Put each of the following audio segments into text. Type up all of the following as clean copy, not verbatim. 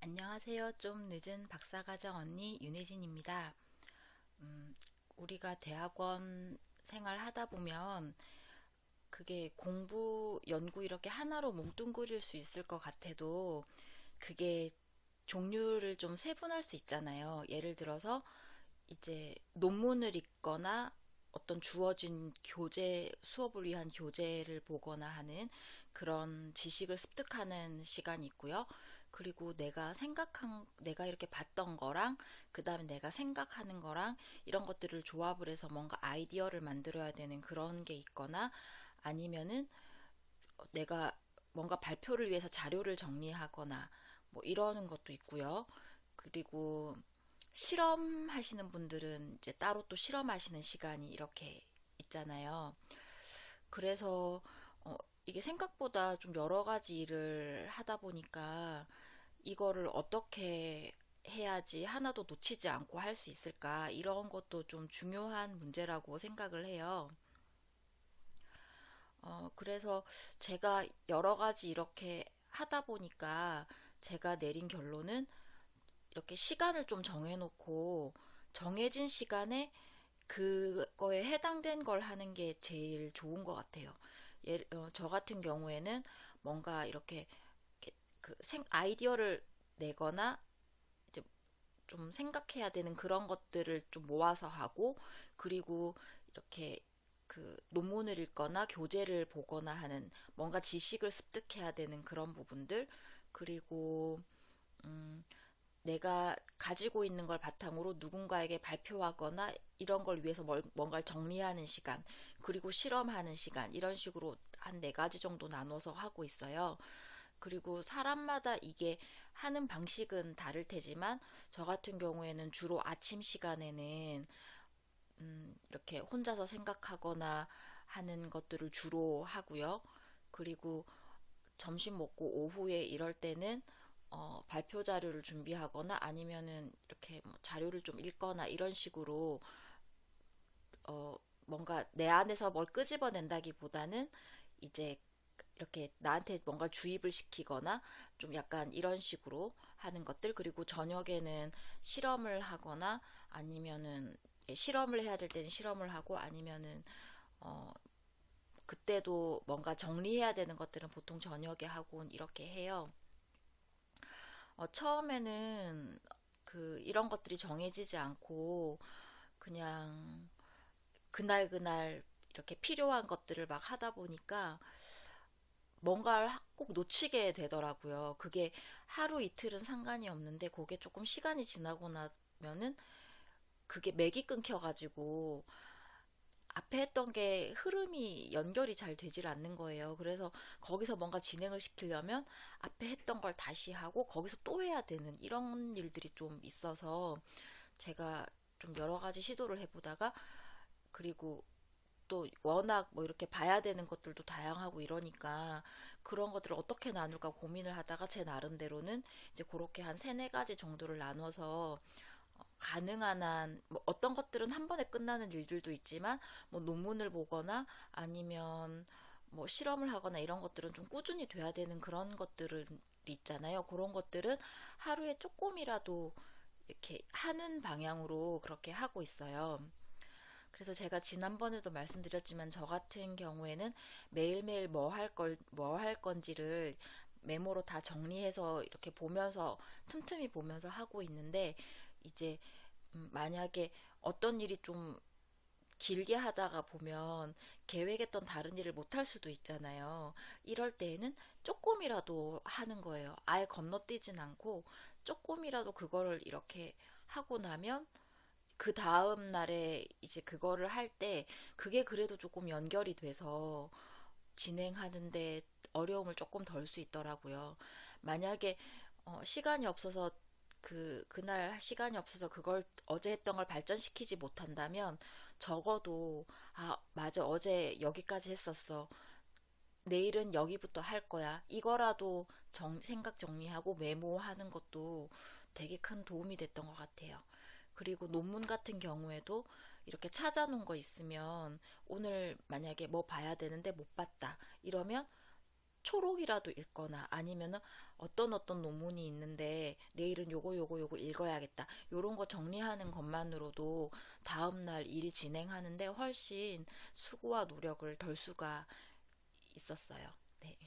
안녕하세요. 좀 늦은 박사과정 언니 윤혜진입니다. 음, 우리가 대학원 생활 하다 보면 그게 공부, 연구 이렇게 하나로 뭉뚱그릴 수 있을 것 같아도 그게 종류를 좀 세분할 수 있잖아요. 예를 들어서 이제 논문을 읽거나 어떤 주어진 교재, 수업을 위한 교재를 보거나 하는 그런 지식을 습득하는 시간이 있고요. 그리고 내가 이렇게 봤던 거랑, 그 다음에 내가 생각하는 거랑, 이런 것들을 조합을 해서 뭔가 아이디어를 만들어야 되는 그런 게 있거나, 아니면은 내가 뭔가 발표를 위해서 자료를 정리하거나, 뭐 이러는 것도 있고요. 그리고 실험하시는 분들은 이제 따로 또 실험하시는 시간이 이렇게 있잖아요. 그래서 어, 이게 생각보다 좀 여러 가지 일을 하다 보니까 이거를 어떻게 해야지 하나도 놓치지 않고 할 수 있을까 이런 것도 좀 중요한 문제라고 생각을 해요. 그래서 제가 여러 가지 이렇게 하다 보니까 제가 내린 결론은 이렇게 시간을 좀 정해놓고 정해진 시간에 그거에 해당된 걸 하는 게 제일 좋은 것 같아요. 저 같은 경우에는 뭔가 이렇게 아이디어를 내거나 이제 좀 생각해야 되는 그런 것들을 좀 모아서 하고, 그리고 이렇게 그 논문을 읽거나 교재를 보거나 하는 뭔가 지식을 습득해야 되는 그런 부분들, 그리고 음, 내가 가지고 있는 걸 바탕으로 누군가에게 발표하거나 이런 걸 위해서 뭔가를 정리하는 시간, 그리고 실험하는 시간, 이런 식으로 한 네 가지 정도 나눠서 하고 있어요. 그리고 사람마다 이게 하는 방식은 다를 테지만, 저 같은 경우에는 주로 아침 시간에는 이렇게 혼자서 생각하거나 하는 것들을 주로 하고요. 그리고 점심 먹고 오후에 이럴 때는 발표 자료를 준비하거나 아니면은 이렇게 뭐 자료를 좀 읽거나 이런 식으로 어, 뭔가 내 안에서 뭘 끄집어낸다기보다는 이제 이렇게 나한테 뭔가 주입을 시키거나 좀 약간 이런 식으로 하는 것들. 그리고 저녁에는 실험을 하거나 아니면은 실험을 해야 될 때는 실험을 하고, 아니면은 어, 그때도 뭔가 정리해야 되는 것들은 보통 저녁에 하고 이렇게 해요. 처음에는 이런 것들이 정해지지 않고 그냥 그날 이렇게 필요한 것들을 막 하다 보니까 뭔가를 꼭 놓치게 되더라고요. 그게 하루 이틀은 상관이 없는데 그게 조금 시간이 지나고 나면은 그게 맥이 끊겨가지고 앞에 했던 게 흐름이 연결이 잘 되질 않는 거예요. 그래서 거기서 뭔가 진행을 시키려면 앞에 했던 걸 다시 하고 거기서 또 해야 되는 이런 일들이 좀 있어서 제가 좀 여러 가지 시도를 해보다가, 그리고 또 워낙 뭐 이렇게 봐야 되는 것들도 다양하고 이러니까 그런 것들을 어떻게 나눌까 고민을 하다가 제 나름대로는 이제 그렇게 한 세네 가지 정도를 나눠서 가능한 한, 뭐 어떤 것들은 한 번에 끝나는 일들도 있지만, 뭐 논문을 보거나 아니면 뭐 실험을 하거나 이런 것들은 좀 꾸준히 돼야 되는 그런 것들은 있잖아요. 그런 것들은 하루에 조금이라도 이렇게 하는 방향으로 그렇게 하고 있어요. 그래서 제가 지난번에도 말씀드렸지만 저 같은 경우에는 매일매일 뭐 할 건지를 메모로 다 정리해서 이렇게 보면서 틈틈이 보면서 하고 있는데, 이제 만약에 어떤 일이 좀 길게 하다가 보면 계획했던 다른 일을 못 할 수도 있잖아요. 이럴 때에는 조금이라도 하는 거예요. 아예 건너뛰진 않고 조금이라도 그거를 이렇게 하고 나면 그 다음 날에 이제 그거를 할 때 그게 그래도 조금 연결이 돼서 진행하는데 어려움을 조금 덜 수 있더라고요. 만약에 시간이 없어서 그날 시간이 없어서 그걸 어제 했던 걸 발전시키지 못한다면 적어도 아, 맞아. 어제 여기까지 했었어. 내일은 여기부터 할 거야. 이거라도 생각 정리하고 메모하는 것도 되게 큰 도움이 됐던 것 같아요. 그리고 논문 같은 경우에도 이렇게 찾아놓은 거 있으면 오늘 만약에 뭐 봐야 되는데 못 봤다. 이러면 초록이라도 읽거나 아니면은 어떤 논문이 있는데 내일은 요거 읽어야겠다. 요런 거 정리하는 것만으로도 다음날 일 진행하는데 훨씬 수고와 노력을 덜 수가 있었어요. 네.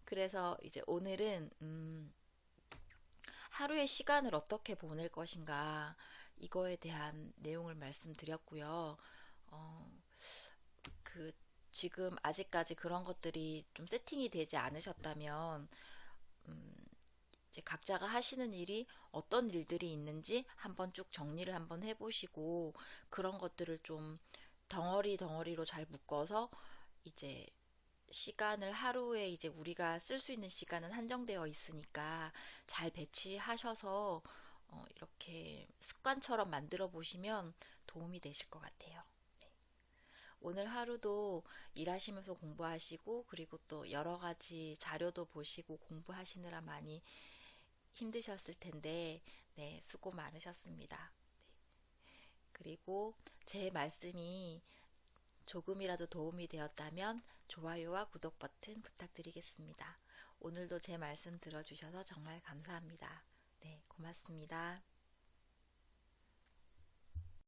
그래서 이제 오늘은 하루의 시간을 어떻게 보낼 것인가 이거에 대한 내용을 말씀드렸고요. 어, 그 지금 아직까지 그런 것들이 좀 세팅이 되지 않으셨다면 음, 이제 각자가 하시는 일이 어떤 일들이 있는지 한번 쭉 정리를 한번 해보시고 그런 것들을 좀 덩어리로 잘 묶어서 이제 시간을 하루에 이제 우리가 쓸 수 있는 시간은 한정되어 있으니까 잘 배치하셔서 이렇게 습관처럼 만들어 보시면 도움이 되실 것 같아요. 네. 오늘 하루도 일하시면서 공부하시고 그리고 또 여러 가지 자료도 보시고 공부하시느라 많이 힘드셨을 텐데 네, 수고 많으셨습니다. 그리고 제 말씀이 조금이라도 도움이 되었다면 좋아요와 구독 버튼 부탁드리겠습니다. 오늘도 제 말씀 들어주셔서 정말 감사합니다. 네, 고맙습니다.